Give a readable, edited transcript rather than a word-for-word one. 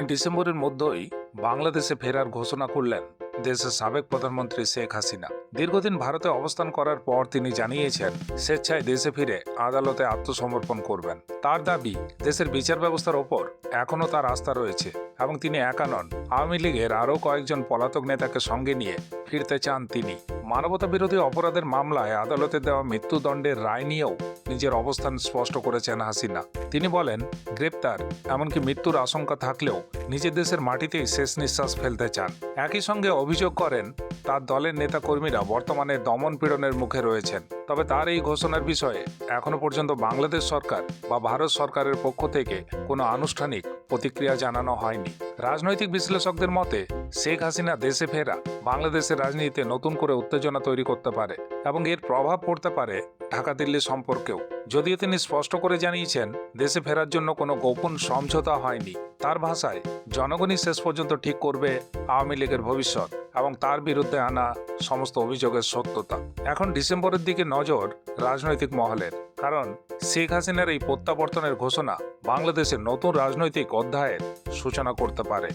ডিসেম্বরের মধ্যেই বাংলাদেশে ফেরার ঘোষণা করলেন দেশের সাবেক প্রধানমন্ত্রী শেখ হাসিনা। দীর্ঘদিন ভারতে অবস্থান করার পর তিনি জানিয়েছেন স্বেচ্ছায় দেশে ফিরে আদালতে আত্মসমর্পণ করবেন। তার দাবি, দেশের বিচার ব্যবস্থার ওপর এখনও তার আস্থা রয়েছে এবং তিনি একা নন। আওয়ামী লীগের আরও কয়েকজন পলাতক নেতাকে সঙ্গে নিয়ে ফিরতে চান তিনি। মানবতা বিরোধী অপরাধের মামলায় আদালতে দেওয়া মৃত্যুদণ্ডের রায় নিয়েও নিজের অবস্থান স্পষ্ট করেছেন হাসিনা। তিনি বলেন, গ্রেপ্তার এমনকি মৃত্যুর আশঙ্কা থাকলেও নিজের দেশের মাটিতেই শেষ নিঃশ্বাস ফেলতে চান। একই সঙ্গে অভিযোগ করেন তার দলের নেতাকর্মীরা বর্তমানে দমন পীড়নের মুখে রয়েছেন। তবে তার এই ঘোষণার বিষয়ে এখনো পর্যন্ত বাংলাদেশ সরকার বা ভারত সরকারের পক্ষ থেকে কোনো আনুষ্ঠানিক প্রতিক্রিয়া জানানো হয়নি। রাজনৈতিক বিশ্লেষকদের মতে শেখ হাসিনা দেশে ফেরা বাংলাদেশের রাজনীতিতে নতুন করে উত্তেজনা তৈরি করতে পারে এবং এর প্রভাব পড়তে পারে ঢাকা দিল্লি সম্পর্কেও। যদিও তিনি স্পষ্ট করে জানিয়েছেন দেশে ফেরার জন্য কোনো গোপন সমঝোতা হয়নি। তার ভাষায়, জনগণই শেষ পর্যন্ত ঠিক করবে আওয়ামী লীগের ভবিষ্যৎ এবং তার বিরুদ্ধে আনা সমস্ত অভিযোগের সত্যতা। এখন ডিসেম্বরের দিকে নজর রাজনৈতিক মহলের, কারণ শেখ হাসিনার এই প্রত্যাবর্তনের ঘোষণা বাংলাদেশের নতুন রাজনৈতিক অধ্যায়ের সূচনা করতে পারে।